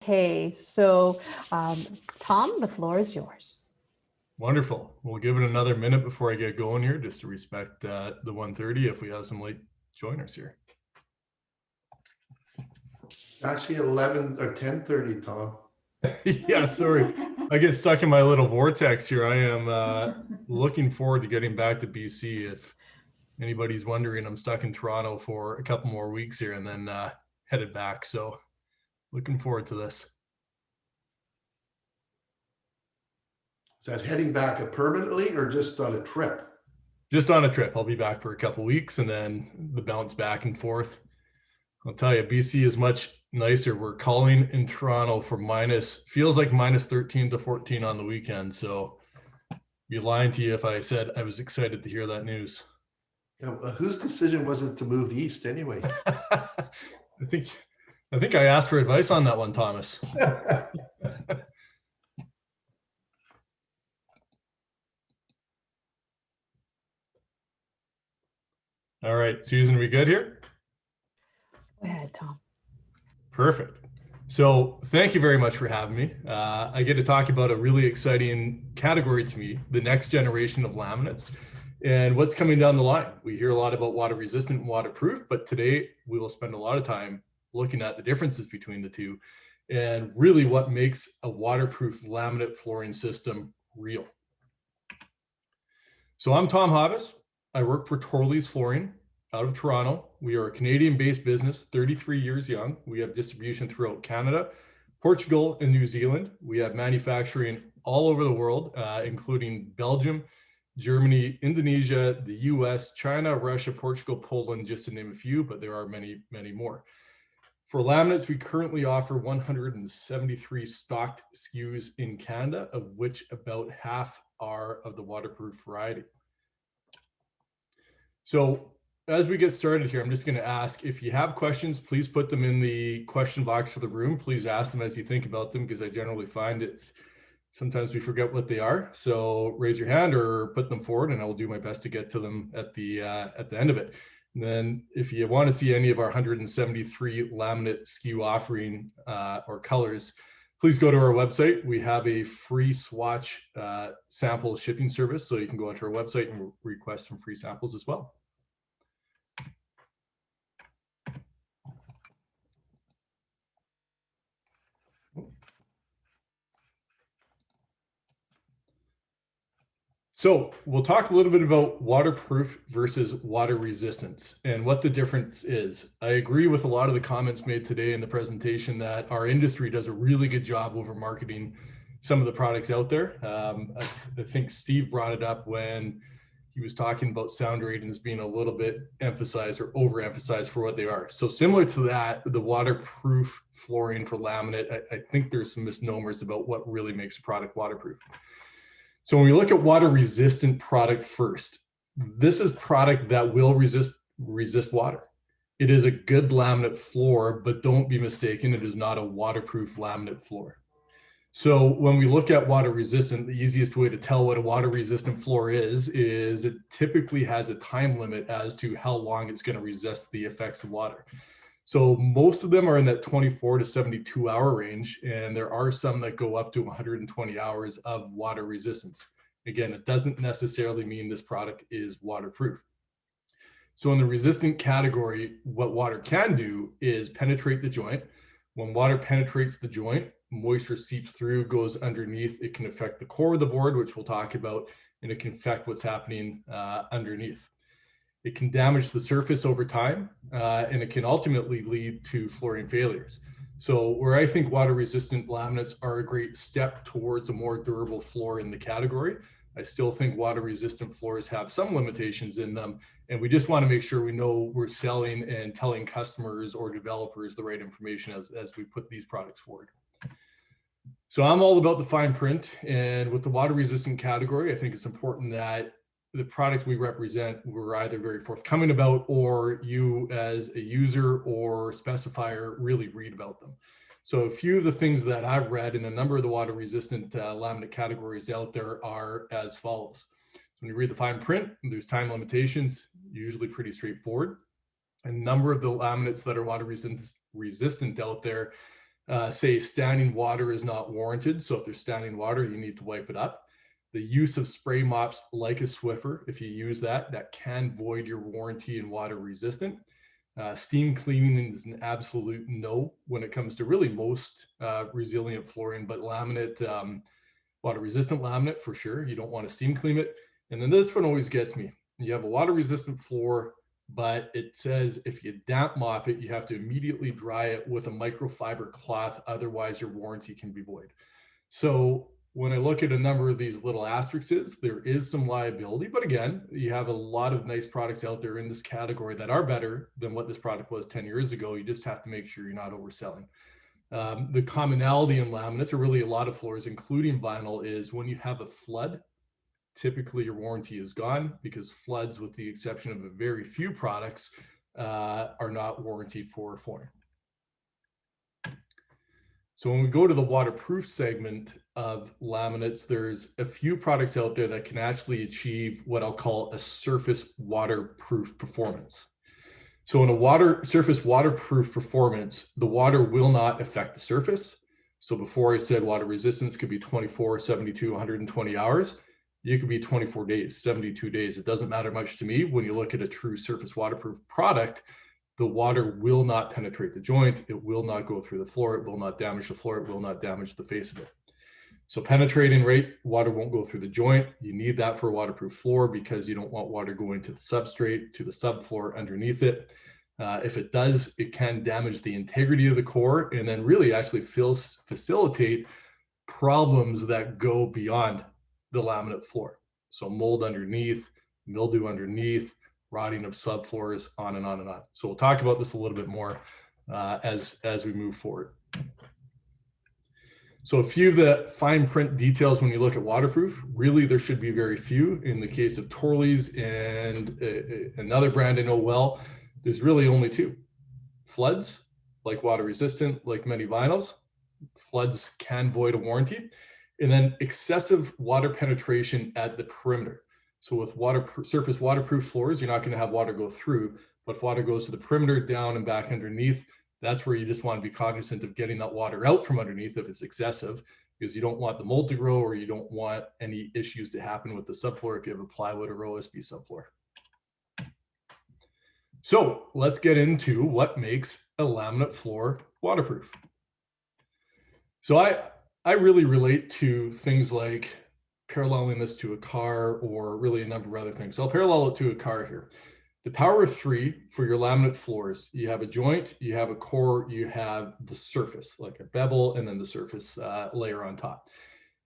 Okay, so Tom, the floor is yours. Wonderful. We'll give it another minute before I get going here, just to respect the 1:30 if we have some late joiners here. Actually 11 or 10:30, Tom. Yeah, sorry. I get stuck in my little vortex here. I am looking forward to getting back to BC. If anybody's wondering, I'm stuck in Toronto for a couple more weeks here and then headed back. So looking forward to this. Is that heading back permanently or just on a trip? Just on a trip. I'll be back for a couple weeks and then the bounce back and forth. I'll tell you, BC is much nicer. We're calling in Toronto for feels like minus 13 to 14 on the weekend. So be lying to you if I said I was excited to hear that news. Yeah, whose decision was it to move east anyway? I think I asked for advice on that one, Thomas. All right, Susan, we good here? Go ahead, Tom. Perfect. So thank you very much for having me. I get to talk about a really exciting category to me, the next generation of laminates and what's coming down the line. We hear a lot about water resistant and waterproof, but today we will spend a lot of time looking at the differences between the two and really what makes a waterproof laminate flooring system real. So I'm Tom Hobbs. I work for Torley's Flooring out of Toronto. We are a Canadian-based business, 33 years young. We have distribution throughout Canada, Portugal, and New Zealand. We have manufacturing all over the world, including Belgium, Germany, Indonesia, the US, China, Russia, Portugal, Poland, just to name a few, but there are many, many more. For laminates, we currently offer 173 stocked SKUs in Canada, of which about half are of the waterproof variety. So as we get started here, I'm just going to ask if you have questions, please put them in the question box for the room. Please ask them as you think about them, because I generally find sometimes we forget what they are. So raise your hand or put them forward and I will do my best to get to them at the end of it. And then if you want to see any of our 173 laminate SKU offering or colors, please go to our website. We have a free swatch sample shipping service. So you can go onto our website and request some free samples as well. So we'll talk a little bit about waterproof versus water resistance and what the difference is. I agree with a lot of the comments made today in the presentation that our industry does a really good job over marketing some of the products out there. I think Steve brought it up when he was talking about sound ratings being a little bit emphasized or overemphasized for what they are. So similar to that, the waterproof flooring for laminate, I think there's some misnomers about what really makes a product waterproof. So when we look at water resistant product first, this is product that will resist water. It is a good laminate floor, but don't be mistaken, it is not a waterproof laminate floor. So when we look at water resistant, the easiest way to tell what a water resistant floor is it typically has a time limit as to how long it's going to resist the effects of water. So most of them are in that 24 to 72 hour range, and there are some that go up to 120 hours of water resistance. Again, it doesn't necessarily mean this product is waterproof. So in the resistant category, what water can do is penetrate the joint. When water penetrates the joint, moisture seeps through, goes underneath. It can affect the core of the board, which we'll talk about, and it can affect what's happening underneath. It can damage the surface over time, and it can ultimately lead to flooring failures. So where I think water resistant laminates are a great step towards a more durable floor in the category, I still think water resistant floors have some limitations in them. And we just want to make sure we know we're selling and telling customers or developers the right information as we put these products forward. So I'm all about the fine print, and with the water resistant category, I think it's important that the products we represent, we're either very forthcoming about, or you as a user or specifier really read about them. So a few of the things that I've read in a number of the water resistant laminate categories out there are as follows. So when you read the fine print, there's time limitations, usually pretty straightforward. A number of the laminates that are water resistant out there say standing water is not warranted. So if there's standing water, you need to wipe it up. The use of spray mops like a Swiffer, if you use that, that can void your warranty in water resistant. Steam cleaning is an absolute no when it comes to really most resilient flooring, but laminate, water resistant laminate for sure. You don't want to steam clean it. And then this one always gets me. You have a water resistant floor, but it says if you damp mop it, you have to immediately dry it with a microfiber cloth. Otherwise, your warranty can be void. So when I look at a number of these little asterisks, there is some liability. But again, you have a lot of nice products out there in this category that are better than what this product was 10 years ago. You just have to make sure you're not overselling. The commonality in laminates, or really a lot of floors, including vinyl, is when you have a flood, typically your warranty is gone, because floods, with the exception of a very few products, are not warranted for flooring. So when we go to the waterproof segment of laminates, there's a few products out there that can actually achieve what I'll call a surface waterproof performance. So in a surface waterproof performance, the water will not affect the surface. So before I said water resistance could be 24, 72, 120 hours. You could be 24 days, 72 days. It doesn't matter much to me. When you look at a true surface waterproof product, the water will not penetrate the joint. It will not go through the floor. It will not damage the floor. It will not damage the face of it. So penetrating rate, water won't go through the joint. You need that for a waterproof floor because you don't want water going to the substrate, to the subfloor underneath it. If it does, it can damage the integrity of the core and then really actually facilitate problems that go beyond the laminate floor. So mold underneath, mildew underneath, rotting of subfloors, on and on and on. So we'll talk about this a little bit more as we move forward. So a few of the fine print details when you look at waterproof, really there should be very few. In the case of Torley's and another brand I know well, there's really only two. Floods, like water resistant, like many vinyls, floods can void a warranty. And then excessive water penetration at the perimeter. So with surface waterproof floors, you're not going to have water go through, but if water goes to the perimeter, down and back underneath, that's where you just want to be cognizant of getting that water out from underneath if it's excessive, because you don't want the mold to grow or you don't want any issues to happen with the subfloor if you have a plywood or OSB subfloor. So let's get into what makes a laminate floor waterproof. So I really relate to things like paralleling this to a car or really a number of other things. So I'll parallel it to a car here. The power of three for your laminate floors, you have a joint, you have a core, you have the surface, like a bevel, and then the surface layer on top.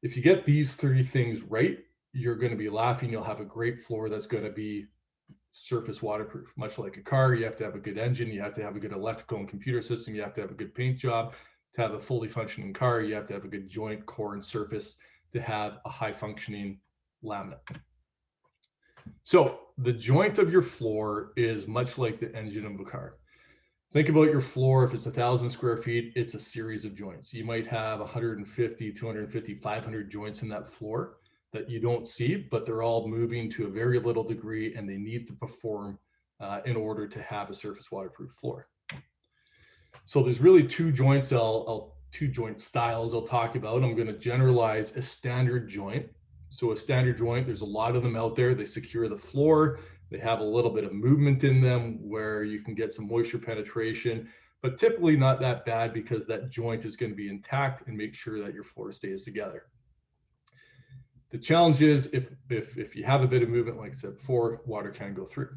If you get these three things right, you're going to be laughing. You'll have a great floor that's going to be surface waterproof. Much like a car, you have to have a good engine, you have to have a good electrical and computer system, you have to have a good paint job. To have a fully functioning car, you have to have a good joint, core, and surface to have a high functioning laminate. So the joint of your floor is much like the engine of a car. Think about your floor. If it's 1,000 square feet, it's a series of joints. You might have 150, 250, 500 joints in that floor that you don't see, but they're all moving to a very little degree and they need to perform in order to have a surface waterproof floor. So there's really two joints, two joint styles I'll talk about. I'm going to generalize a standard joint. So a standard joint, there's a lot of them out there. They secure the floor. They have a little bit of movement in them where you can get some moisture penetration, but typically not that bad because that joint is going to be intact and make sure that your floor stays together. The challenge is if you have a bit of movement, like I said before, water can go through.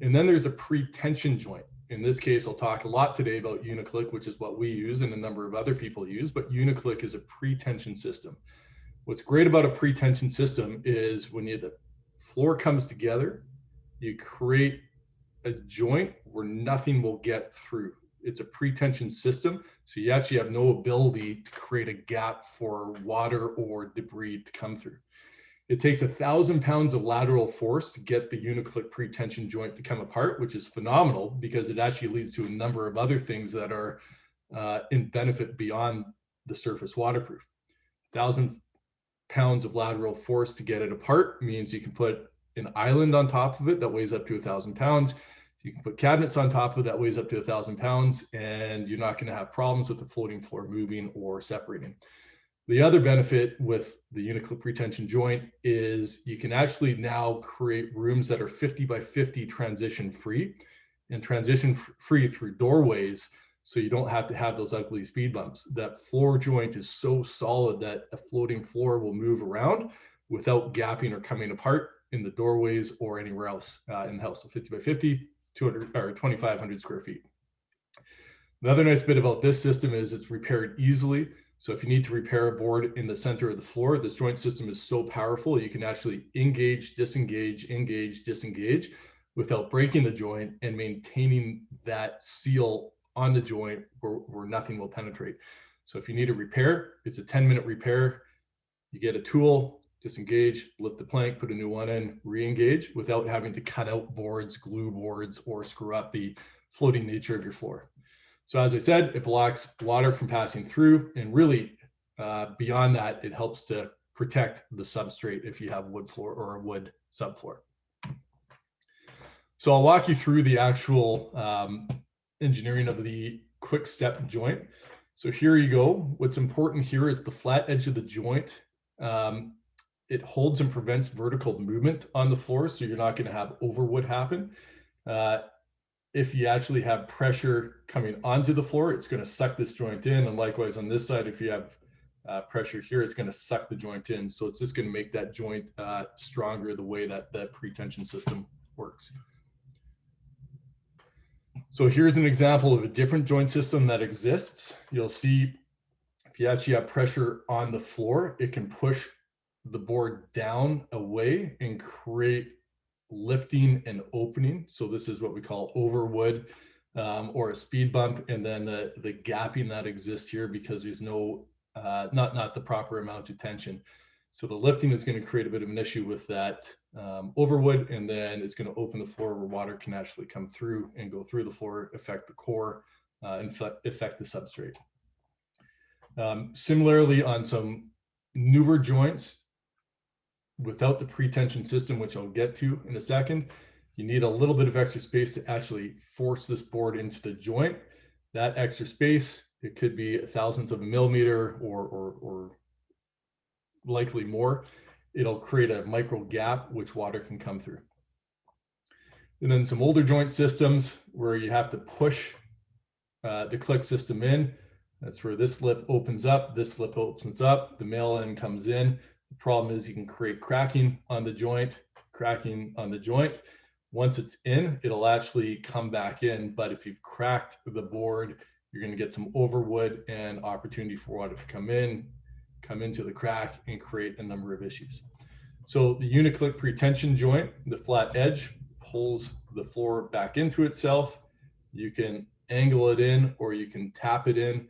And then there's a pre-tension joint. In this case, I'll talk a lot today about Uniclick, which is what we use and a number of other people use, but Uniclick is a pre-tension system. What's great about a pre-tension system is when the floor comes together, you create a joint where nothing will get through. It's a pre-tension system, so you actually have no ability to create a gap for water or debris to come through. It takes 1,000 pounds of lateral force to get the Uniclick pre-tension joint to come apart, which is phenomenal because it actually leads to a number of other things that are in benefit beyond the surface waterproof. 1,000 pounds of lateral force to get it apart means you can put an island on top of it that weighs up to 1,000 pounds. You can put cabinets on top of that weighs up to 1,000 pounds, and you're not going to have problems with the floating floor moving or separating. The other benefit with the Uniclip retention joint is you can actually now create rooms that are 50 by 50 transition free and transition free through doorways, so you don't have to have those ugly speed bumps. That floor joint is so solid that a floating floor will move around without gapping or coming apart in the doorways or anywhere else in the house. So 50 by 50, 200 or 2,500 square feet. The other nice bit about this system is it's repaired easily. So if you need to repair a board in the center of the floor, this joint system is so powerful, you can actually engage, disengage, without breaking the joint and maintaining that seal on the joint where nothing will penetrate. So if you need a repair, it's a 10-minute repair. You get a tool, disengage, lift the plank, put a new one in, re-engage without having to cut out boards, glue boards, or screw up the floating nature of your floor. So as I said, it blocks water from passing through, and really beyond that, it helps to protect the substrate if you have wood floor or a wood subfloor. So I'll walk you through the actual engineering of the quick step joint. So here you go. What's important here is the flat edge of the joint. It holds and prevents vertical movement on the floor, so you're not going to have overwood happen. If you actually have pressure coming onto the floor, it's going to suck this joint in. And likewise on this side, if you have pressure here, it's going to suck the joint in. So it's just going to make that joint stronger the way that that pre-tension system works. So here's an example of a different joint system that exists. You'll see if you actually have pressure on the floor, it can push the board down away and create lifting and opening. So this is what we call overwood or a speed bump, and then the gapping that exists here because there's no not the proper amount of tension. So the lifting is going to create a bit of an issue with that overwood, and then it's going to open the floor where water can actually come through and go through the floor, affect the core, and affect the substrate. Similarly, on some newer joints, without the pre-tension system, which I'll get to in a second, you need a little bit of extra space to actually force this board into the joint. That extra space, it could be a thousandth of a millimeter or likely more. It'll create a micro gap which water can come through. And then some older joint systems where you have to push the click system in. That's where this lip opens up, this lip opens up, the male end comes in. The problem is you can create cracking on the joint. Once it's in, it'll actually come back in. But if you've cracked the board, you're going to get some overwood and opportunity for water to come into the crack and create a number of issues. So the Uniclip pre-tension joint, the flat edge pulls the floor back into itself. You can angle it in or you can tap it in.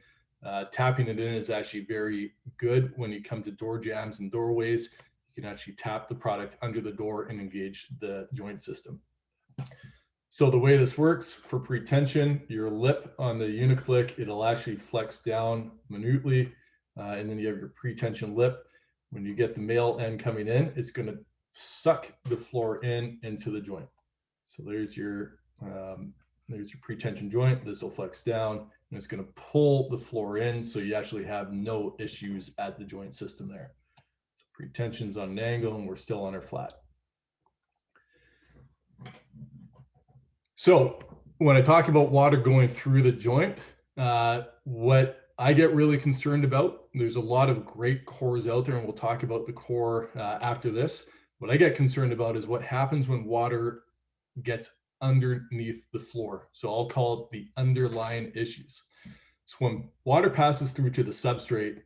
Tapping it in is actually very good when you come to door jambs and doorways. You can actually tap the product under the door and engage the joint system. So the way this works for pre-tension, your lip on the Uniclip, it'll actually flex down minutely, and then you have your pre-tension lip. When you get the male end coming in, it's going to suck the floor into the joint. So there's your pre-tension joint. This will flex down, and it's going to pull the floor in, so you actually have no issues at the joint system there. So pre-tension's on an angle, and we're still on our flat. So when I talk about water going through the joint, what I get really concerned about, there's a lot of great cores out there, and we'll talk about the core after this. What I get concerned about is what happens when water gets underneath the floor. So I'll call it the underlying issues. So when water passes through to the substrate,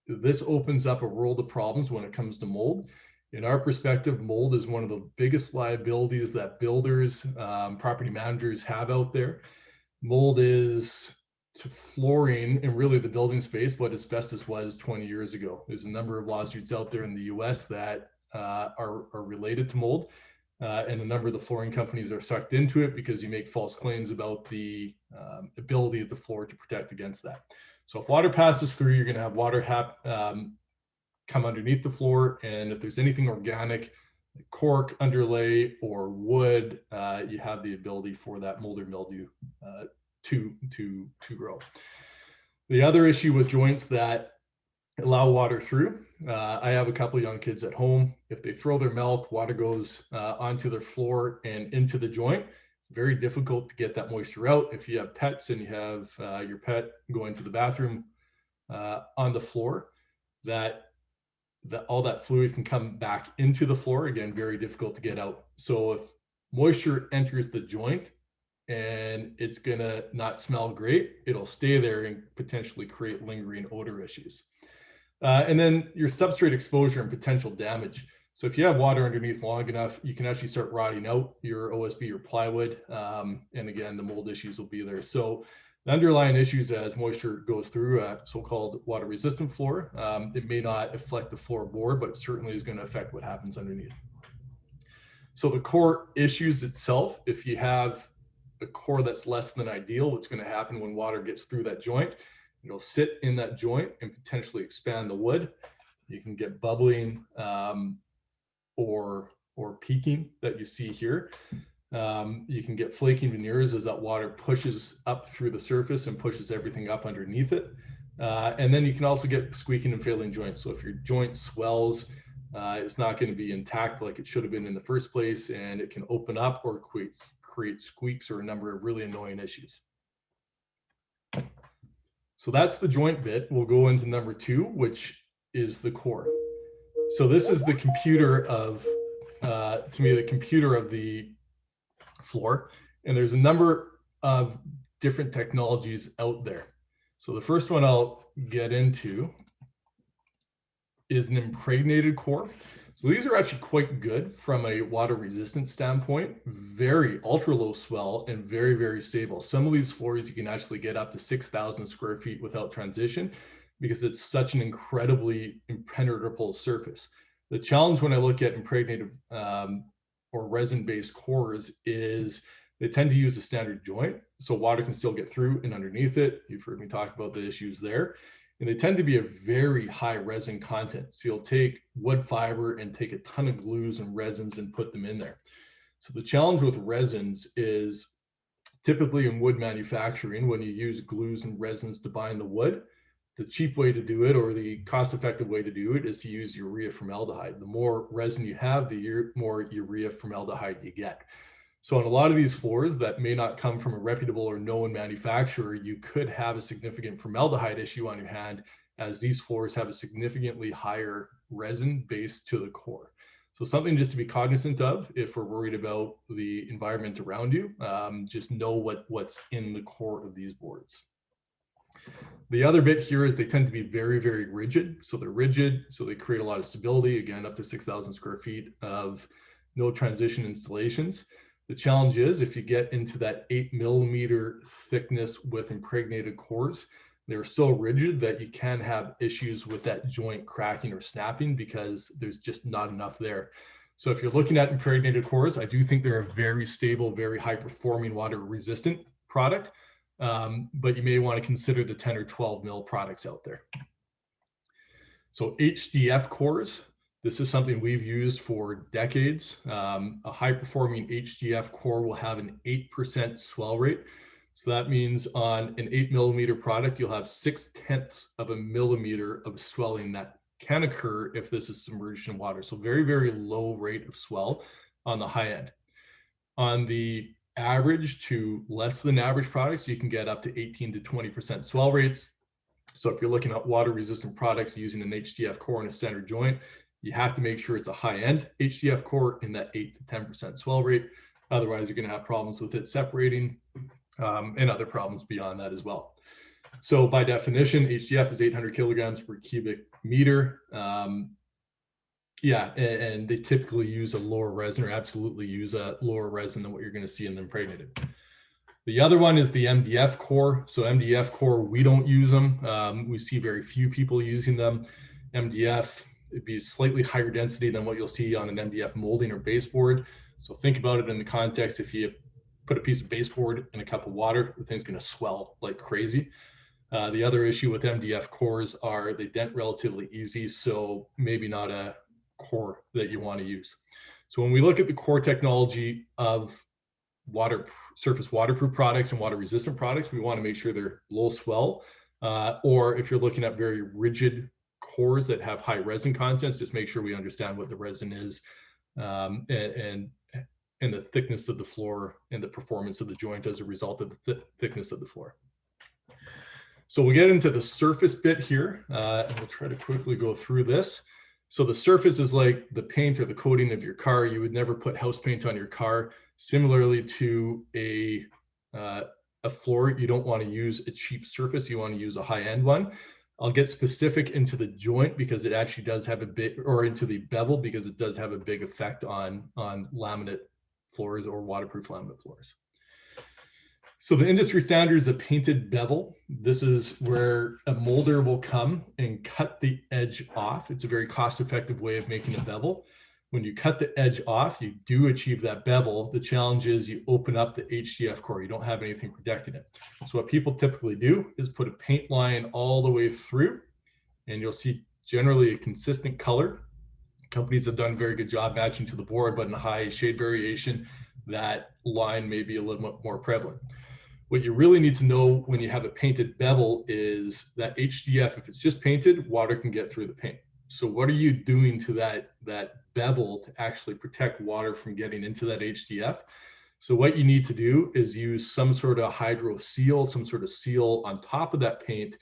this opens up a world of problems when it comes to mold. In our perspective, mold is one of the biggest liabilities that builders, property managers have out there. Mold is to flooring and really the building space what asbestos was 20 years ago. There's a number of lawsuits out there in the US that are related to mold. And a number of the flooring companies are sucked into it because you make false claims about the ability of the floor to protect against that. So if water passes through, you're going to have water come underneath the floor. And if there's anything organic, cork underlay or wood, you have the ability for that mold or mildew to grow. The other issue with joints that allow water through, I have a couple of young kids at home. If they throw their milk, water goes onto their floor and into the joint. It's very difficult to get that moisture out. If you have pets and you have your pet going to the bathroom on the floor, that all that fluid can come back into the floor. Again, very difficult to get out. So if moisture enters the joint and it's gonna not smell great, it'll stay there and potentially create lingering odor issues. And then your substrate exposure and potential damage. So if you have water underneath long enough, you can actually start rotting out your OSB or plywood. And again, the mold issues will be there. So the underlying issues as moisture goes through a so-called water resistant floor, it may not affect the floorboard, but certainly is going to affect what happens underneath. So the core issues itself, if you have a core that's less than ideal, what's going to happen when water gets through that joint, it'll sit in that joint and potentially expand the wood. You can get bubbling or peaking that you see here. You can get flaking veneers as that water pushes up through the surface and pushes everything up underneath it. And then you can also get squeaking and failing joints. So if your joint swells, it's not going to be intact like it should have been in the first place, and it can open up or create squeaks or a number of really annoying issues. So that's the joint bit. We'll go into number 2, which is the core. So this is the computer of, to me, the computer of the floor. And there's a number of different technologies out there. So the first one I'll get into is an impregnated core. So these are actually quite good from a water resistance standpoint, very ultra low swell and very, very stable. Some of these floors you can actually get up to 6,000 square feet without transition because it's such an incredibly impenetrable surface. The challenge when I look at impregnated or resin-based cores is they tend to use a standard joint, so water can still get through and underneath it. You've heard me talk about the issues there. And they tend to be a very high resin content. So you'll take wood fiber and take a ton of glues and resins and put them in there. So the challenge with resins is typically in wood manufacturing, when you use glues and resins to bind the wood, the cheap way to do it or the cost-effective way to do it is to use urea formaldehyde. The more resin you have, the more urea formaldehyde you get. So on a lot of these floors that may not come from a reputable or known manufacturer, you could have a significant formaldehyde issue on your hand, as these floors have a significantly higher resin base to the core. So something just to be cognizant of if we're worried about the environment around you, just know what's in the core of these boards. The other bit here is they tend to be very, very rigid. So they're rigid, so they create a lot of stability, again, up to 6,000 square feet of no transition installations. The challenge is if you get into that 8 millimeter thickness with impregnated cores, they're so rigid that you can have issues with that joint cracking or snapping because there's just not enough there. So if you're looking at impregnated cores, I do think they're a very stable, very high performing water resistant product, but you may want to consider the 10 or 12 mil products out there. So HDF cores. This is something we've used for decades. A high-performing HDF core will have an 8% swell rate. So that means on an 8 millimeter product, you'll have 0.6 of a millimeter of swelling that can occur if this is submerged in water. So very, very low rate of swell on the high end. On the average to less than average products, you can get up to 18 to 20% swell rates. So if you're looking at water-resistant products using an HDF core in a standard joint, you have to make sure it's a high-end HDF core in that 8 to 10% swell rate. Otherwise, you're going to have problems with it separating and other problems beyond that as well. So by definition, HDF is 800 kilograms per cubic meter. Yeah, and they typically use a lower resin or absolutely use a lower resin than what you're going to see in the impregnated. The other one is the MDF core. So MDF core, we don't use them. We see very few people using them. MDF, it'd be slightly higher density than what you'll see on an MDF molding or baseboard. So think about it in the context, if you put a piece of baseboard in a cup of water, the thing's going to swell like crazy. The other issue with MDF cores are they dent relatively easy, so maybe not a core that you want to use. So when we look at the core technology of surface waterproof products and water resistant products, we want to make sure they're low swell, or if you're looking at very rigid cores that have high resin contents, just make sure we understand what the resin is, and the thickness of the floor and the performance of the joint as a result of the thickness of the floor. So we'll get into the surface bit here, and we'll try to quickly go through this. So the surface is like the paint or the coating of your car. You would never put house paint on your car. Similarly to a floor, you don't want to use a cheap surface. You want to use a high-end one. I'll get specific into the joint because it actually does have a bit, or into the bevel because it does have a big effect on laminate floors or waterproof laminate floors. So the industry standard is a painted bevel. This is where a molder will come and cut the edge off. It's a very cost-effective way of making a bevel. When you cut the edge off, you do achieve that bevel. The challenge is you open up the HDF core. You don't have anything protecting it. So what people typically do is put a paint line all the way through, and you'll see generally a consistent color. Companies have done a very good job matching to the board, but in a high shade variation, that line may be a little bit more prevalent. What you really need to know when you have a painted bevel is that HDF, if it's just painted, water can get through the paint. So what are you doing to that bevel to actually protect water from getting into that HDF? So what you need to do is use some sort of hydro seal, some sort of seal on top of that paint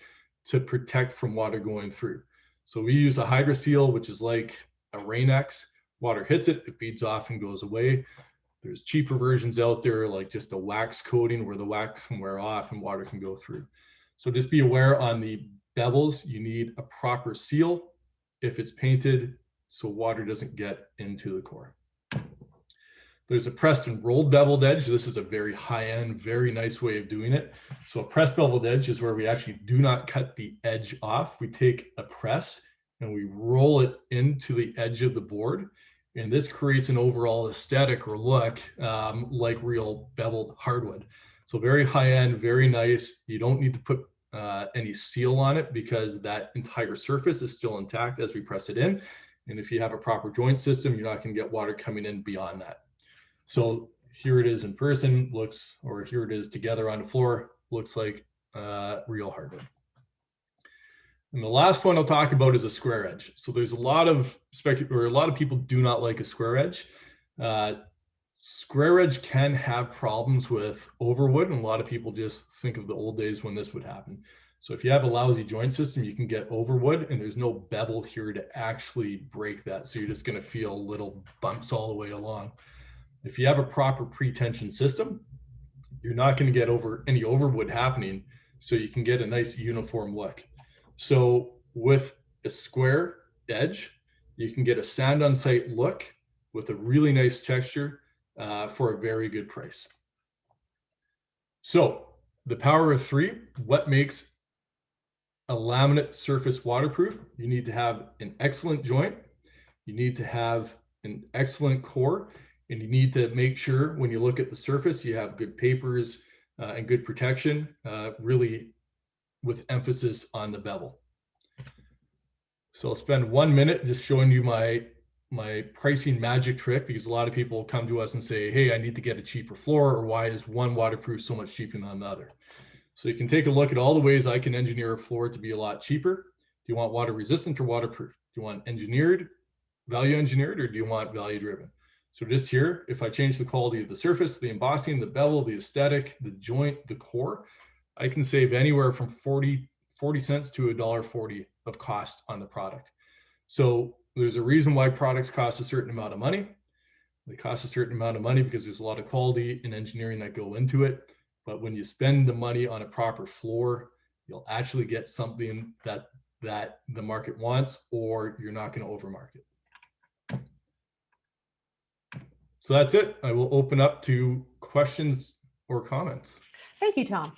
to protect from water going through. So we use a hydro seal, which is like a Rain-X. Water hits it, it beads off and goes away. There's cheaper versions out there, like just a wax coating where the wax can wear off and water can go through. So just be aware on the bevels, you need a proper seal if it's painted so water doesn't get into the core. There's a pressed and rolled beveled edge. This is a very high-end, very nice way of doing it. So a pressed beveled edge is where we actually do not cut the edge off. We take a press and we roll it into the edge of the board. And this creates an overall aesthetic or look like real beveled hardwood. So very high end, very nice. You don't need to put any seal on it because that entire surface is still intact as we press it in. And if you have a proper joint system, you're not going to get water coming in beyond that. So here it is in person, or here it is together on the floor, looks like real hardwood. And the last one I'll talk about is a square edge. So there's a lot of people do not like a square edge. Square edge can have problems with overwood, and a lot of people just think of the old days when this would happen. So if you have a lousy joint system, you can get overwood, and there's no bevel here to actually break that. So you're just going to feel little bumps all the way along. If you have a proper pre-tension system, you're not going to get any overwood happening, so you can get a nice uniform look. So with a square edge, you can get a sand on site look with a really nice texture for a very good price. So the power of three, what makes a laminate surface waterproof? You need to have an excellent joint, you need to have an excellent core, and you need to make sure when you look at the surface, you have good papers and good protection, really with emphasis on the bevel. So I'll spend 1 minute just showing you my pricing magic trick, because a lot of people come to us and say, hey, I need to get a cheaper floor, or why is one waterproof so much cheaper than the other? So you can take a look at all the ways I can engineer a floor to be a lot cheaper. Do you want water resistant or waterproof? Do you want value engineered, or do you want value driven? So just here, if I change the quality of the surface, the embossing, the bevel, the aesthetic, the joint, the core, I can save anywhere from 40 cents to $1.40 of cost on the product. So there's a reason why products cost a certain amount of money. They cost a certain amount of money because there's a lot of quality and engineering that go into it. But when you spend the money on a proper floor, you'll actually get something that the market wants, or you're not going to overmarket. So that's it. I will open up to questions or comments. Thank you, Tom.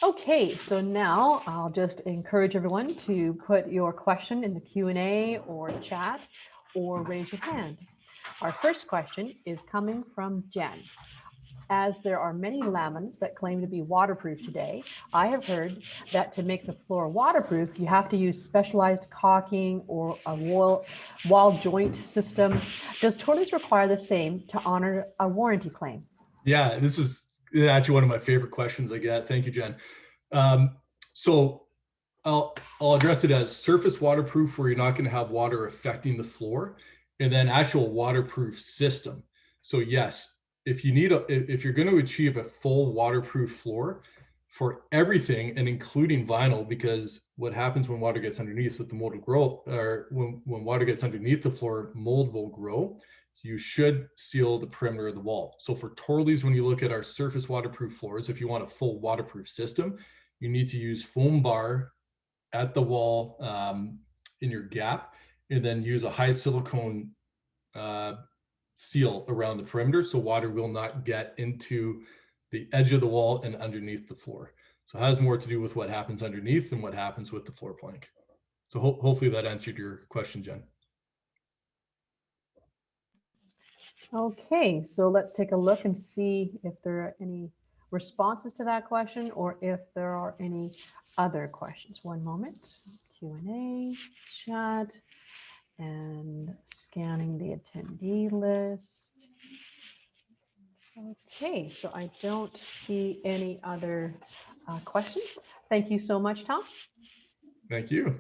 Okay, so now I'll just encourage everyone to put your question in the Q&A or chat, or raise your hand. Our first question is coming from Jen. as there are many lamins that claim to be waterproof today, I have heard that to make the floor waterproof, you have to use specialized caulking or a wall joint system. Does Torley's require the same to honor a warranty claim? Yeah, this is actually one of my favorite questions I get. Thank you, Jen. So I'll address it as surface waterproof, where you're not going to have water affecting the floor, and then actual waterproof system. So yes, if you're going to achieve a full waterproof floor for everything and including vinyl, because what happens when water gets underneath, that the mold will grow, or when water gets underneath the floor, mold will grow. You should seal the perimeter of the wall. So for Torley's, when you look at our surface waterproof floors, if you want a full waterproof system, you need to use foam bar at the wall in your gap, and then use a high silicone seal around the perimeter, so water will not get into the edge of the wall and underneath the floor. So it has more to do with what happens underneath than what happens with the floor plank. So hopefully that answered your question, Jen. Okay, so let's take a look and see if there are any responses to that question or if there are any other questions. One moment. Q&A, chat, and scanning the attendee list. Okay, so I don't see any other questions. Thank you so much, Tom. Thank you.